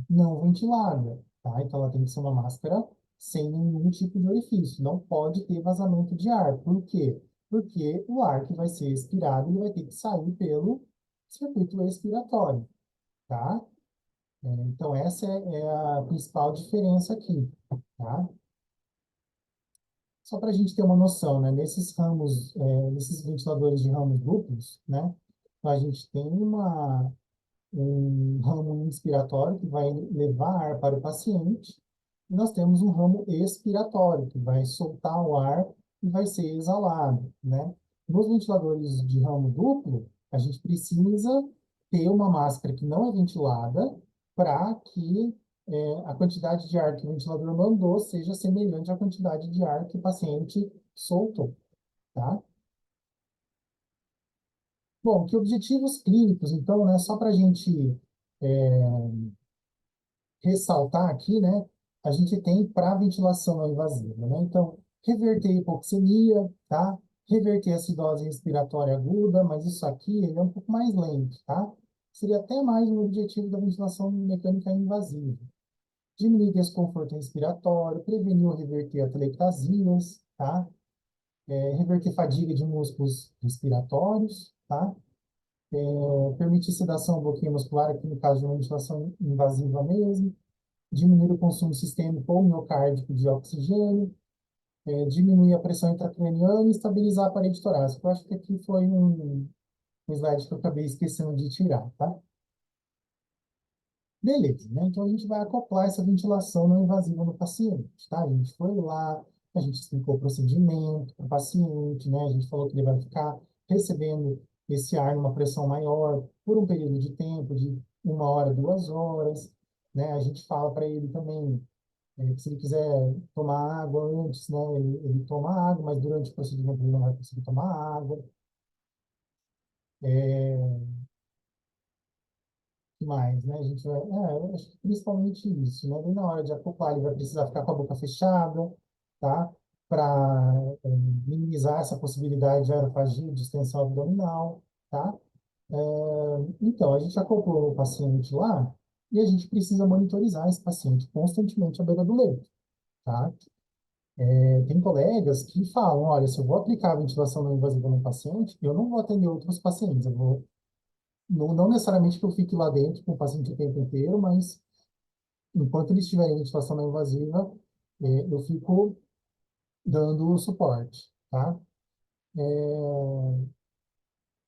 não ventilada, tá? Então, ela tem que ser uma máscara sem nenhum tipo de orifício, não pode ter vazamento de ar. Por quê? Porque o ar que vai ser expirado, ele vai ter que sair pelo circuito expiratório, tá? Então, essa é a principal diferença aqui, tá? Só para a gente ter uma noção, né? Nesses ramos, nesses ventiladores de ramos duplos, né? A gente tem um ramo inspiratório que vai levar ar para o paciente, e nós temos um ramo expiratório que vai soltar o ar e vai ser exalado, né? Nos ventiladores de ramo duplo, a gente precisa ter uma máscara que não é ventilada para que a quantidade de ar que o ventilador mandou seja semelhante à quantidade de ar que o paciente soltou, tá? Bom, que objetivos clínicos, então, né, só para a gente ressaltar aqui, né, a gente tem para ventilação não invasiva, né? Então, reverter a hipoxemia, tá? Reverter a acidose respiratória aguda, mas isso aqui ele é um pouco mais lento, tá? Seria até mais um objetivo da ventilação mecânica invasiva. Diminuir desconforto respiratório, prevenir ou reverter atelectasias, tá? Reverter fadiga de músculos respiratórios, tá? Permitir sedação ou bloqueio muscular, aqui no caso de uma ventilação invasiva mesmo, diminuir o consumo sistêmico ou miocárdico de oxigênio, diminuir a pressão intracraniana e estabilizar a parede torácica. Eu acho que aqui foi um slide que eu acabei esquecendo de tirar, tá? Beleza, né? Então a gente vai acoplar essa ventilação não invasiva no paciente, tá? A gente foi lá, a gente explicou o procedimento para o paciente, né? A gente falou que ele vai ficar recebendo esse ar numa pressão maior por um período de tempo de 1 hora, 2 horas, né? A gente fala para ele também se ele quiser tomar água antes, né, ele toma água, mas durante o procedimento ele não vai conseguir tomar água. Que mais, né? A gente vai, eu acho que principalmente isso, né? E na hora de acoplar, ele vai precisar ficar com a boca fechada, tá? Para minimizar essa possibilidade de aerofagia, de extensão abdominal, tá? Então, a gente acoplou o paciente lá e a gente precisa monitorizar esse paciente constantemente à beira do leito, tá? Tem colegas que falam, olha, se eu vou aplicar a ventilação não invasiva no paciente, eu não vou atender outros pacientes. Eu vou, não necessariamente que eu fique lá dentro com o paciente o tempo inteiro, mas enquanto eles estiverem em ventilação não invasiva, eu fico dando o suporte, tá?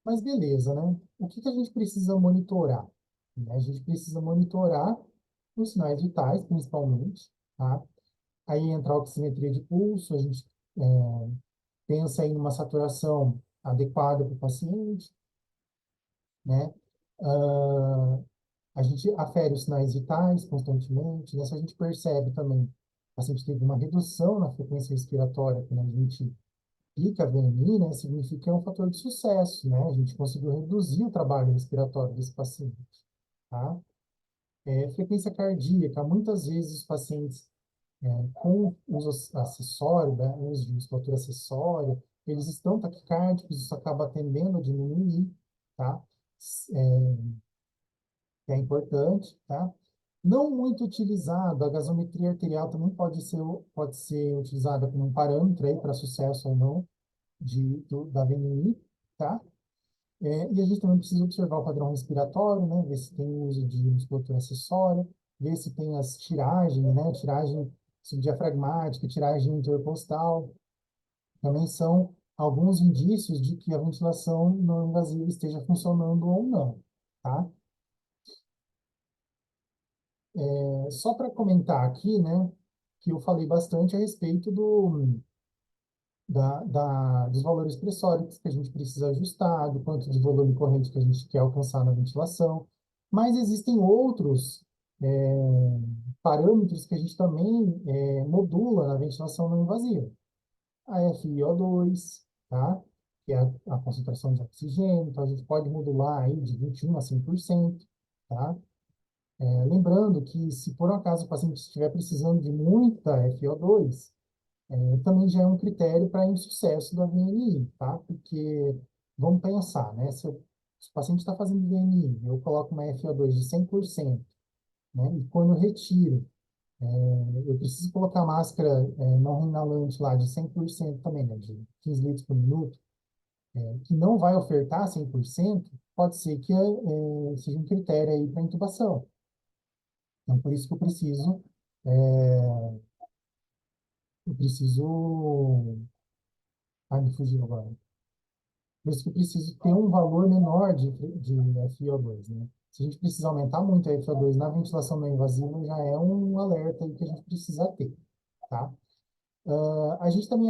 Mas beleza, né? O que que a gente precisa monitorar? Né? A gente precisa monitorar os sinais vitais, principalmente, tá? Aí entra a oximetria de pulso, a gente pensa em uma saturação adequada para o paciente, né? Ah, a gente afere os sinais vitais constantemente, né? Se a gente percebe também que o paciente teve uma redução na frequência respiratória quando a gente aplica a VNI, né? Significa que é um fator de sucesso, né? A gente conseguiu reduzir o trabalho respiratório desse paciente, tá? Frequência cardíaca, muitas vezes os pacientes com uso acessório, né, uso de musculatura acessória, eles estão taquicárdicos, isso acaba tendendo a diminuir, tá? É, que é importante, tá? Não muito utilizado, a gasometria arterial também pode ser utilizada como um parâmetro aí para sucesso ou não da VNI, tá? E a gente também precisa observar o padrão respiratório, né? Ver se tem uso de musculatura acessória, ver se tem as tiragens, né? Tiragem subdiafragmática, tiragem intercostal. Também são alguns indícios de que a ventilação não invasiva esteja funcionando ou não, tá? Só para comentar aqui, né? Que eu falei bastante a respeito dos valores pressóricos que a gente precisa ajustar, do quanto de volume corrente que a gente quer alcançar na ventilação. Mas existem outros parâmetros que a gente também modula na ventilação não invasiva. A FiO2, tá? Que é a concentração de oxigênio, então a gente pode modular aí de 21 a 100%, tá? Lembrando que se por um acaso o paciente estiver precisando de muita FiO2, também já é um critério para insucesso da VNI, tá? Porque vamos pensar, né? Se o paciente está fazendo VNI, eu coloco uma FO2 de 100%, né? E quando eu retiro, eu preciso colocar máscara não inalante lá de 100% também, né? De 15 litros por minuto, que não vai ofertar 100%, pode ser que seja um critério aí para intubação. Então, por isso que eu preciso, me fugiu agora. Por isso que eu preciso ter um valor menor de FiO2, né? Se a gente precisar aumentar muito a FiO2 na ventilação não invasiva, já é um alerta aí que a gente precisa ter, tá? A gente também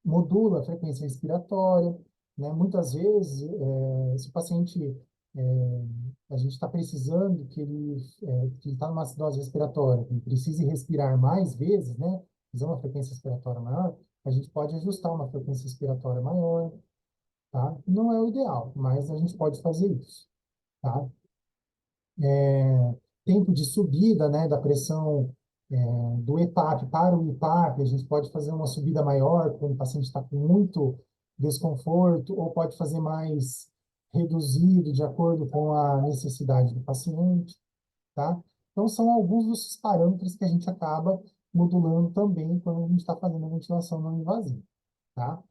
modula a frequência respiratória, né? Muitas vezes, se o paciente, a gente está precisando que ele está numa acidose respiratória, que ele precise respirar mais vezes, né? Fazer uma frequência respiratória maior, a gente pode ajustar uma frequência respiratória maior, tá? Não é o ideal, mas a gente pode fazer isso, tá? Tempo de subida, né, da pressão do EPAP para o IPAP, a gente pode fazer uma subida maior quando o paciente está com muito desconforto, ou pode fazer mais reduzido de acordo com a necessidade do paciente, tá? Então, são alguns dos parâmetros que a gente acaba modulando também quando a gente está fazendo a ventilação não invasiva, tá?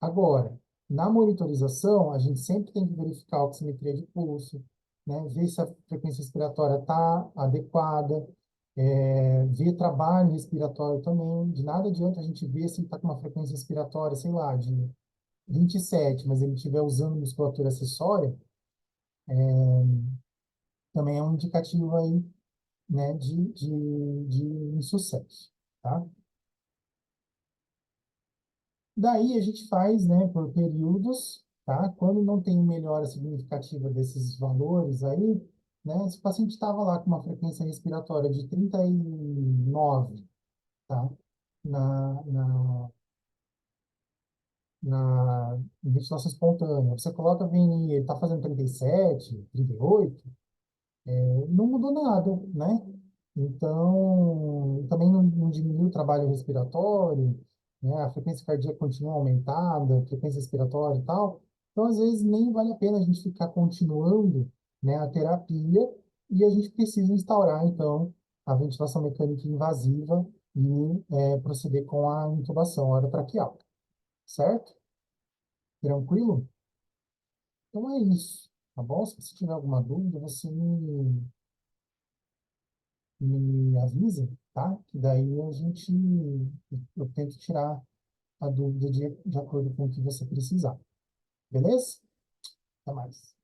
Agora, na monitorização, a gente sempre tem que verificar a oximetria de pulso, né? Ver se a frequência respiratória está adequada, ver trabalho respiratório também. De nada adianta a gente ver se ele está com uma frequência respiratória, sei lá, de 27, mas ele estiver usando musculatura acessória, também é um indicativo aí, né, de insucesso, tá? Daí a gente faz, né, por períodos, tá? Quando não tem melhora significativa desses valores aí, né? Se o paciente estava lá com uma frequência respiratória de 39, tá? Na, na, na ventilação espontânea, você coloca VNI, ele está fazendo 37, 38, não mudou nada, né? Então, também não diminui o trabalho respiratório, né? A frequência cardíaca continua aumentada, a frequência respiratória e tal. Então, às vezes, nem vale a pena a gente ficar continuando, né, a terapia e a gente precisa instaurar, então, a ventilação mecânica invasiva e proceder com a intubação orotraqueal, certo? Tranquilo? Então é isso, tá bom? Se você tiver alguma dúvida, você me avisa, tá? Que daí eu tento tirar a dúvida de acordo com o que você precisar. Beleza? Até mais.